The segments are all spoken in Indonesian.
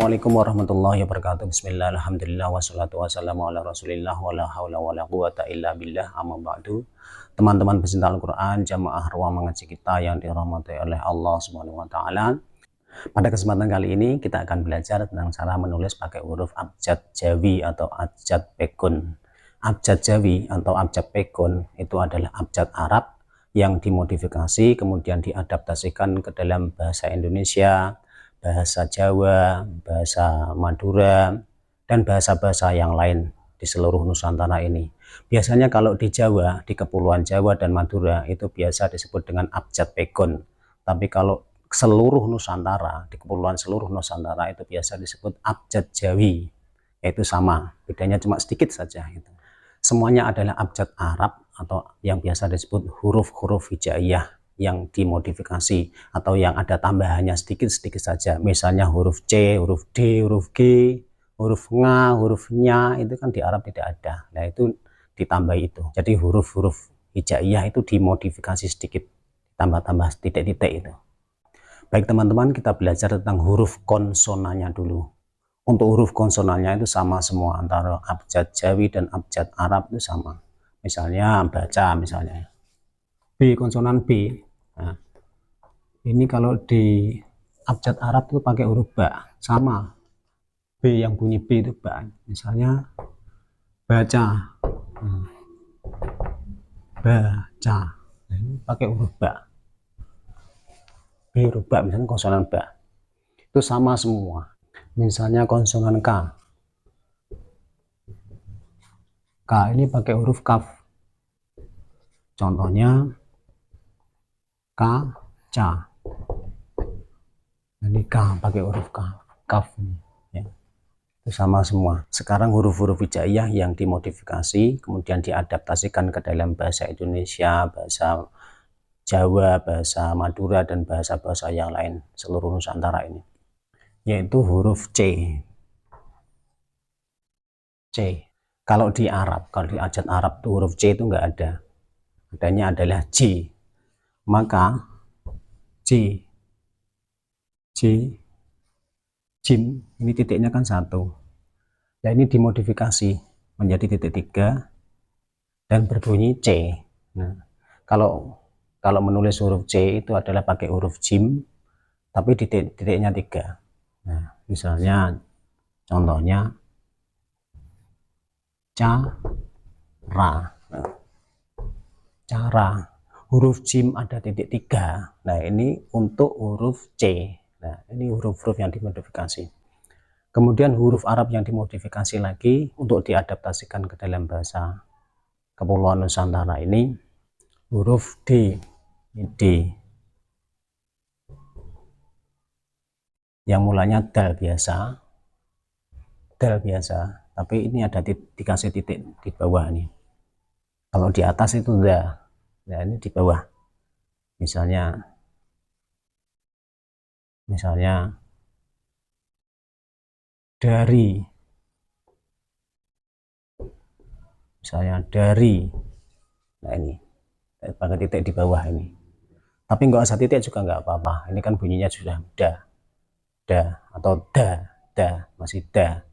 Assalamualaikum warahmatullahi wabarakatuh. Bismillah, alhamdulillah, wassalatu wassalamu ala rasulillah, wala hawla wala quwata illa billah, amma ba'du. Teman-teman pecinta Al-Quran, jamaah ruang mengaji kita yang dirahmati oleh Allah Subhanahu wa Ta'ala. Pada kesempatan kali ini kita akan belajar tentang cara menulis pakai huruf abjad Jawi atau abjad Pekun. Abjad Jawi atau abjad Pekun itu adalah abjad Arab yang dimodifikasi kemudian diadaptasikan ke dalam bahasa Indonesia, bahasa Jawa, bahasa Madura, dan bahasa-bahasa yang lain di seluruh Nusantara ini. Biasanya kalau di Jawa, di Kepulauan Jawa dan Madura itu biasa disebut dengan abjad Pekun. Tapi kalau seluruh Nusantara, di Kepulauan seluruh Nusantara itu biasa disebut abjad Jawi. Yaitu sama, bedanya cuma sedikit saja. Semuanya adalah abjad Arab atau yang biasa disebut huruf-huruf hijaiyah yang dimodifikasi atau yang ada tambahannya sedikit-sedikit saja. Misalnya huruf C, huruf D, huruf G, huruf Nga, huruf Nya, itu kan di Arab tidak ada. Nah itu ditambah itu. Jadi huruf-huruf hijaiyah itu dimodifikasi sedikit, tambah-tambah titik-titik itu. Baik teman-teman, kita belajar tentang huruf konsonannya dulu. Untuk huruf konsonannya itu sama semua, antara abjad Jawi dan abjad Arab itu sama. Misalnya baca, misalnya B, konsonan B. Nah, ini kalau di abjad Arab itu pakai huruf ba, sama. B yang bunyi B itu ba. Misalnya baca, baca. Nah, ini pakai huruf ba. B huruf ba, misalnya konsonan ba. Itu sama semua. Misalnya konsonan K. K ini pakai huruf kaf. Contohnya kaca. Ini K pakai huruf K, kaf ya. Itu sama semua. Sekarang huruf-huruf hijaiyah yang dimodifikasi kemudian diadaptasikan ke dalam bahasa Indonesia, bahasa Jawa, bahasa Madura, dan bahasa-bahasa yang lain seluruh Nusantara ini, yaitu huruf C. C. Kalau di Arab, kalau di abjad Arab tuh huruf C itu enggak ada. Adanya adalah J. Maka J, jim, ini titiknya kan satu. Nah ini dimodifikasi menjadi titik 3 dan berbunyi C. Nah, kalau menulis huruf C itu adalah pakai huruf jim, tapi titiknya 3. Nah, misalnya contohnya cara. Nah, cara. Huruf jim ada titik 3. Nah ini untuk huruf C. Nah ini huruf-huruf yang dimodifikasi. Kemudian huruf Arab yang dimodifikasi lagi untuk diadaptasikan ke dalam bahasa Kepulauan Nusantara ini huruf D. D yang mulanya dal biasa, tapi ini ada dikasih titik di bawah nih. Kalau di atas itu dah. Nah ini di bawah, misalnya dari, nah ini pakai titik di bawah ini, tapi nggak usah titik juga nggak apa-apa, ini kan bunyinya sudah da atau da, masih da.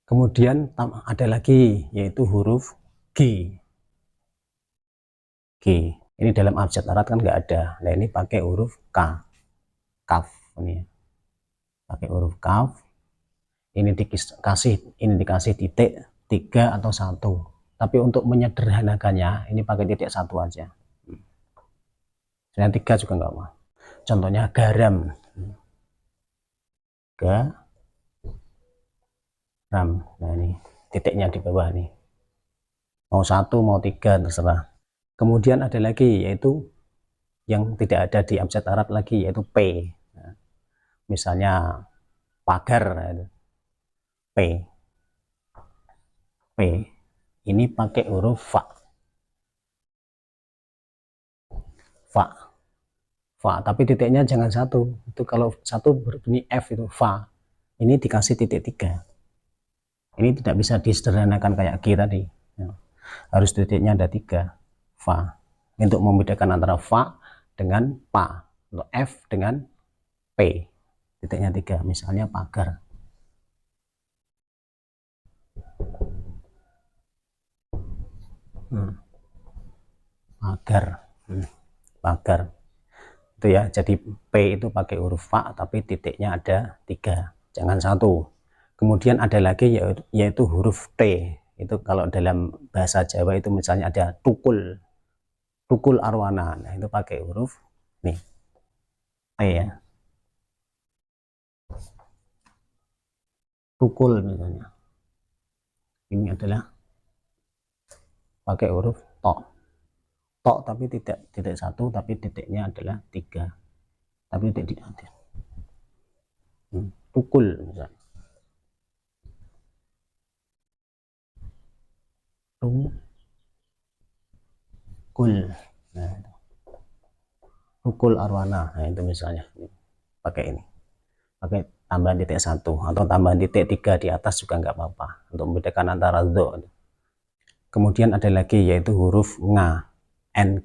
Kemudian ada lagi yaitu huruf G. Ini dalam abjad Arab kan nggak ada. Nah ini pakai huruf K, kaf. Ini pakai huruf kaf. Ini dikasih titik 3 atau 1. Tapi untuk menyederhanakannya ini pakai titik 1 aja. Yang 3 juga nggak apa. Contohnya garam. Garam. Nah ini titiknya di bawah nih. Mau 1 mau 3 terserah. Kemudian ada lagi yaitu yang tidak ada di abjad Arab lagi, yaitu P. Nah, misalnya pagar, P ini pakai huruf fa, tapi titiknya jangan 1. Itu kalau 1 berbunyi F itu fa. Ini dikasih titik 3. Ini tidak bisa disederhanakan kayak G tadi. Harus titiknya ada 3. Fa, untuk membedakan antara fa dengan pa, atau F dengan P, titiknya 3. Misalnya pagar. pagar, pagar itu ya. Jadi P itu pakai huruf fa tapi titiknya ada 3, jangan 1. Kemudian ada lagi yaitu huruf T. Itu kalau dalam bahasa Jawa itu misalnya ada tukul, tukul arwana, nah itu pakai huruf nih T ya, tukul misalnya. Ini adalah pakai huruf tok, tok tapi tidak 1 tapi titiknya adalah 3, tapi tidak ada. Tukul misalnya, tukul, nah itu tukul arwana, nah itu misalnya pakai ini, pakai tambahan titik 1 atau tambahan titik 3 di atas juga nggak apa-apa untuk membedakan antara do. Kemudian ada lagi yaitu huruf nga, ng.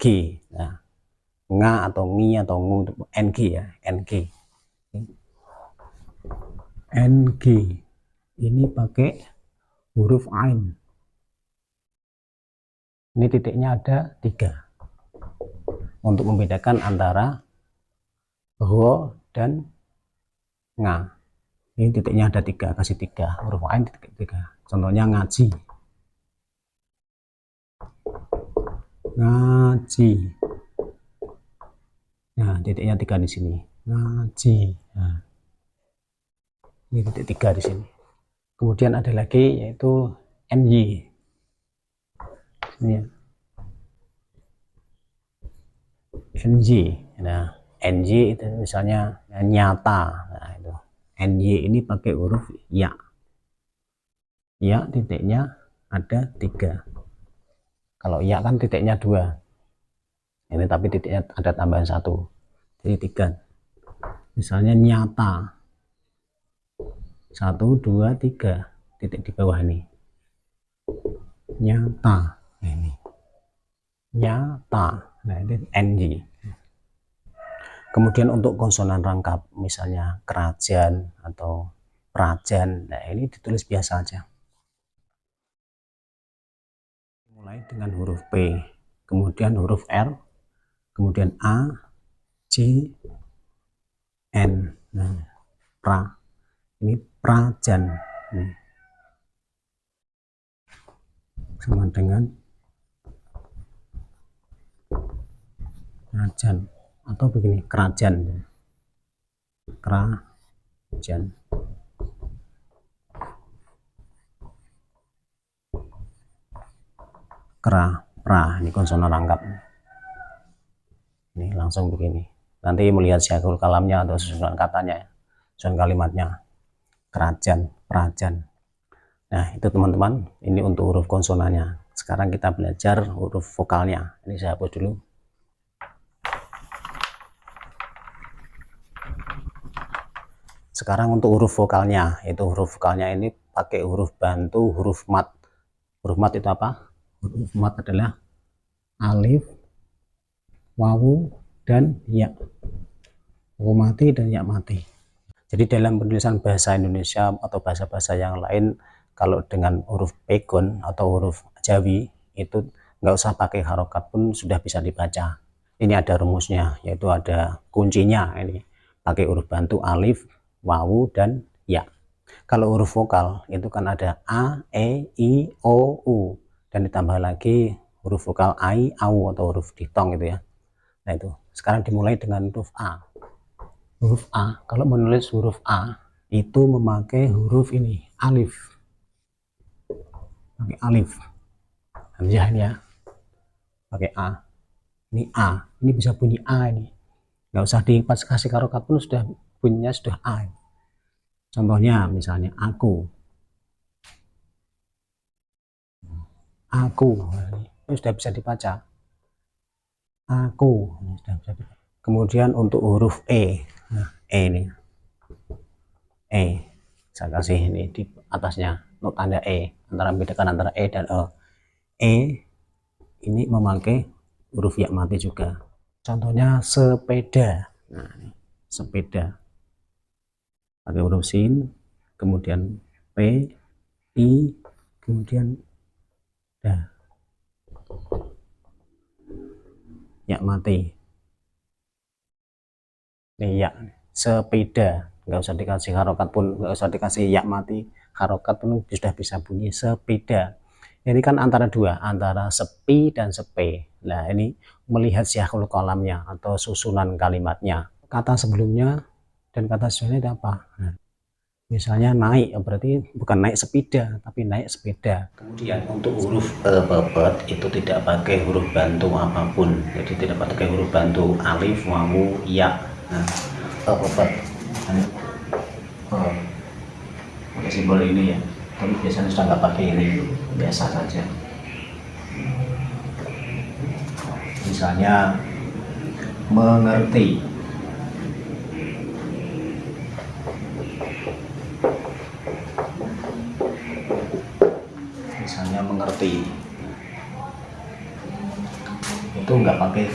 Nah, nga atau ngi atau ngu, ng ya, ng. Ng ini pakai huruf ain. Ini titiknya ada 3 untuk membedakan antara ho dan nga. Ini titiknya ada 3, kasih 3 huruf ain titik 3. Contohnya ngaji, ngaji. Nah, titiknya 3 di sini, ngaji. Nah, ini titik 3 di sini. Kemudian ada lagi yaitu ny. Ini ya. NJ. Nah, NJ itu misalnya nyata. Nah, itu. NY ini pakai huruf ya. Ya titiknya ada 3. Kalau ya kan titiknya 2. Ini tapi titiknya ada tambahan 1. Jadi 3. Misalnya nyata. 1 2 3 titik di bawah ini. Nyata. Ini. Nyata. Nah, ini NJ. Kemudian untuk konsonan rangkap misalnya kerajaan atau prajan, nah ini ditulis biasa aja. Mulai dengan huruf P, kemudian huruf R, kemudian A, C, N. Nah, pra. Ini prajan. Nih. Sama dengan kerajaan atau begini kerajaan, kerajaan. Pra, ini konsonan rangkap. Ini langsung begini. Nanti melihat syakul kalamnya atau susunan katanya, susunan kalimatnya. Kerajaan, prajan. Nah, itu teman-teman, ini untuk huruf konsonannya. Sekarang kita belajar huruf vokalnya. Ini saya hapus dulu. Sekarang untuk huruf vokalnya, itu huruf vokalnya ini pakai huruf bantu, huruf mat. Huruf mat itu apa? Huruf mat adalah alif, wawu, dan ya. Wawu mati dan ya mati. Jadi dalam penulisan bahasa Indonesia atau bahasa-bahasa yang lain, kalau dengan huruf pegon atau huruf Jawi itu nggak usah pakai harokat pun sudah bisa dibaca. Ini ada rumusnya, yaitu ada kuncinya. Ini pakai huruf bantu alif, wawu, dan ya. Kalau huruf vokal itu kan ada a, e, i, o, u, dan ditambah lagi huruf vokal ai, au atau huruf diftong gitu ya. Nah itu sekarang dimulai dengan huruf a. Huruf A, kalau menulis huruf A itu memakai huruf ini, alif. Pakai alif. Hamzah ini ya. Pakai A. Ini A. Ini bisa bunyi A ini. Nggak usah pas kasih harokat pun sudah bunyinya sudah A. Contohnya misalnya aku. Aku. Ini sudah bisa dibaca. Aku. Ini sudah bisa dibaca. Kemudian untuk huruf E. Nah, E ini. E. Saya kasih ini di atasnya untuk tanda E, antara membedakan antara E dan E. E ini memakai huruf ya mati juga. Contohnya sepeda. Nah, ini, sepeda. Pakai huruf sin, kemudian P, I, kemudian da. ya mati. Ini ya, sepeda, nggak usah dikasih harokat pun, nggak usah dikasih ya mati, harokat pun sudah bisa bunyi sepeda. Ini kan antara dua, antara sepi dan sepe. Nah ini melihat siyahul kalamnya atau susunan kalimatnya. Kata sebelumnya dan kata sesudahnya itu apa? Nah, misalnya naik, berarti bukan naik sepeda, tapi naik sepeda. Kemudian untuk huruf pepet itu tidak pakai huruf bantu apapun, jadi tidak pakai huruf bantu alif, wawu, ya. Nah, pepet pakai simbol ini ya, tapi biasanya sudah nggak pakai ini, biasa saja. Misalnya mengerti, misalnya mengerti itu nggak pakai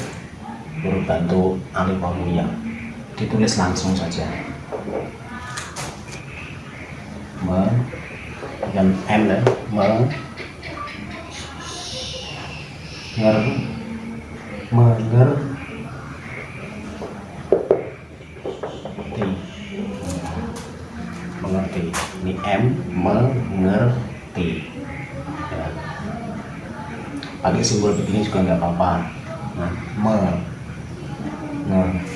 huruf bantu alif, wawu, ya, ditulis langsung saja. Dan M ya, mengerti. Ini M, mengerti ya. Pakai simbol begini juga nggak apa-apa. Nah,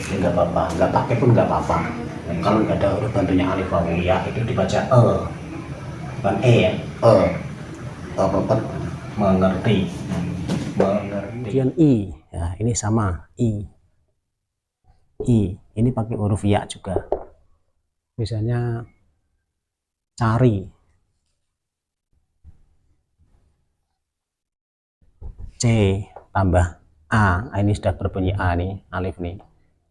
nggak apa-apa, nggak pakai pun nggak apa-apa. Nah, kalau nggak ada huruf bantunya alif, wawu, ya, itu dibaca bukan ya, pepet, mengerti. Kemudian i, ya ini sama i ini pakai huruf ya juga. Misalnya cari, C tambah A, ini sudah berbunyi A nih, alif nih.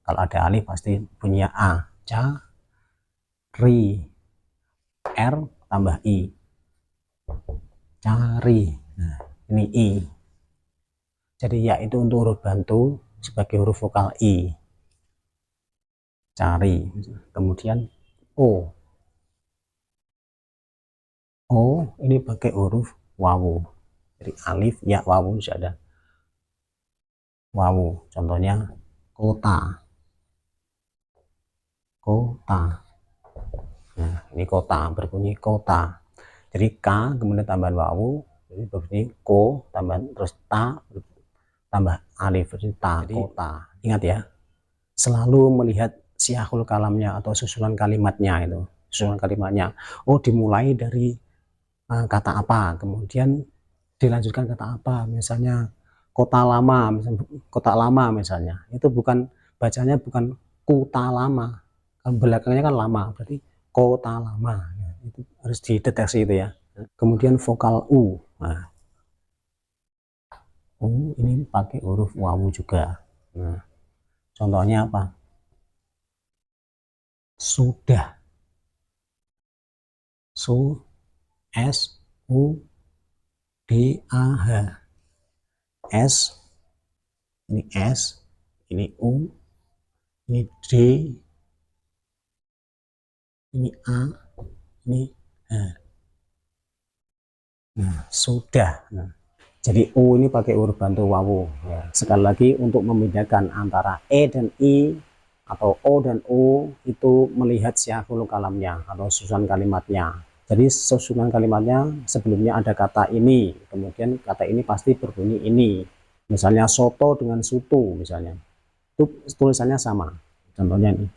Kalau ada alif pasti bunyinya A. Cari, R tambah I, cari. Nah ini I, jadi ya itu untuk huruf bantu sebagai huruf vokal I, cari. Kemudian O ini pakai huruf wawu, jadi alif, ya, wawu, sudah ada wawu. Contohnya kota, nah ini kota, berbunyi kota, jadi K kemudian tambahan wawu, jadi berbunyi ko, tambahan terus ta tambah alif, jadi ta, kota. Ingat ya, selalu melihat siyahul kalamnya atau susunan kalimatnya itu, susunan kalimatnya. Dimulai dari kata apa, kemudian dilanjutkan kata apa, misalnya kota lama, misalnya kota lama, misalnya itu bukan bacanya bukan kota lama, belakangnya kan lama, berarti kota lama. Itu harus dideteksi itu ya. Kemudian vokal U, nah, U ini pakai huruf wawu juga. Nah, contohnya apa? Sudah, S U D A H, S ini S, ini U, ini D, ini A, ini H. Nah, sudah. Nah, jadi U ini pakai huruf bantu wawu ya. Sekali lagi untuk membedakan antara E dan I atau O dan U itu melihat siyahul kalamnya atau susunan kalimatnya. Jadi susunan kalimatnya sebelumnya ada kata ini, kemudian kata ini pasti berbunyi ini. Misalnya soto dengan sutu misalnya, itu tulisannya sama. Contohnya ini,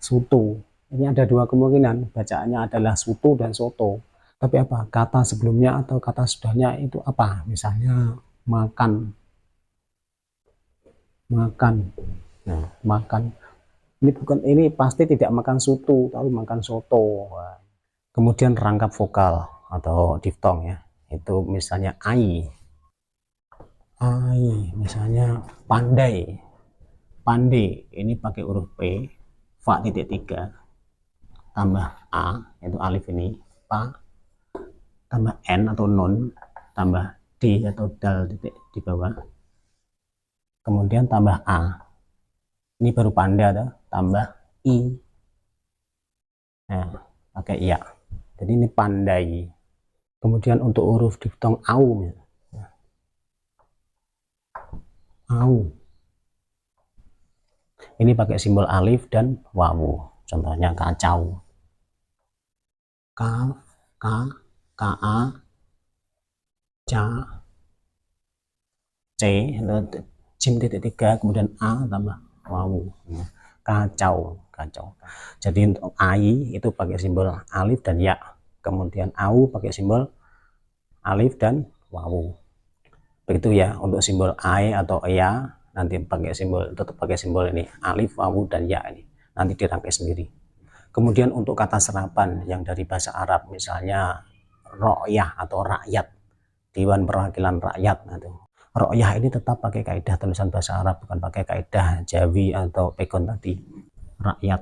sutu. Ini ada dua kemungkinan, bacaannya adalah sutu dan soto. Tapi apa? Kata sebelumnya atau kata sudahnya itu apa? Misalnya makan. Nah, makan. Ini pasti tidak makan soto, tapi makan soto. Kemudian rangkap vokal atau diftong ya. Itu misalnya ai, misalnya pandai, ini pakai huruf P, fa titik 3 tambah A, itu alif ini, pa tambah N atau non tambah D atau dal titik di bawah, kemudian tambah A, ini baru panda atau tambah I, nah pakai ya, jadi ini pandai. Kemudian untuk huruf diftong au, au. Ini pakai simbol alif dan wawu. Contohnya kacau. Ka, ka, ka, a, ca, c, jim titik tiga, kemudian a tambah wawu. Kacau, kacau. Jadi untuk ai itu pakai simbol alif dan ya. Kemudian au pakai simbol alif dan wawu. Begitu ya untuk simbol ai atau ya, nanti pakai simbol, tetap pakai simbol ini alif, wawu dan ya, ini nanti dirangkai sendiri. Kemudian untuk kata serapan yang dari bahasa Arab, misalnya ro'yah atau rakyat, Dewan Perwakilan Rakyat. Ro'yah ini tetap pakai kaidah tulisan bahasa Arab, bukan pakai kaidah Jawi atau Pegon tadi. Rakyat.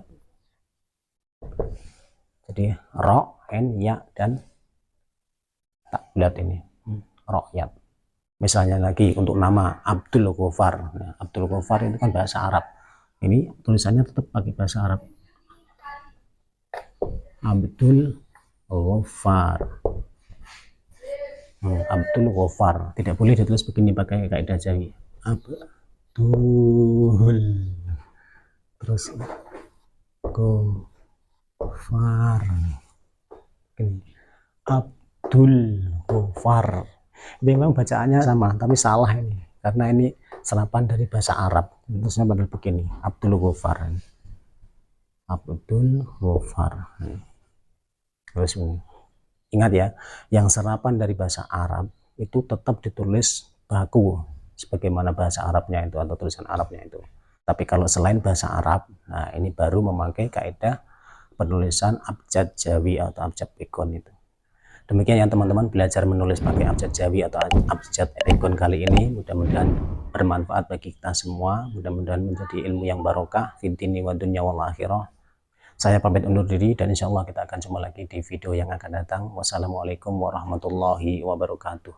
Jadi ro, n, ya dan tak bulat ini. Ro'yat. Misalnya lagi untuk nama Abdul Ghaffar. Nah, Abdul Ghaffar itu kan bahasa Arab. Ini tulisannya tetap pakai bahasa Arab. Abdul Ghaffar. Abdul Ghaffar. Tidak boleh ditulis begini pakai kaidah Jawi. Abdul. Terus Ghaffar. Abdul Ghaffar. Ini memang bacaannya sama, tapi salah ini. Karena ini serapan dari bahasa Arab. Terusnya pada begini. Abdul Ghaffar. Abdul Ghaffar. Terus ingat ya, yang serapan dari bahasa Arab itu tetap ditulis baku sebagaimana bahasa Arabnya itu atau tulisan Arabnya itu. Tapi kalau selain bahasa Arab, nah ini baru memakai kaidah penulisan abjad Jawi atau abjad Pegon itu. Demikian ya teman-teman, belajar menulis pakai abjad Jawi atau abjad Pegon kali ini. Mudah-mudahan bermanfaat bagi kita semua. Mudah-mudahan menjadi ilmu yang barokah fid dini wa dunya wal akhirah. Saya pamit undur diri dan insya Allah kita akan jumpa lagi di video yang akan datang. Wassalamualaikum warahmatullahi wabarakatuh.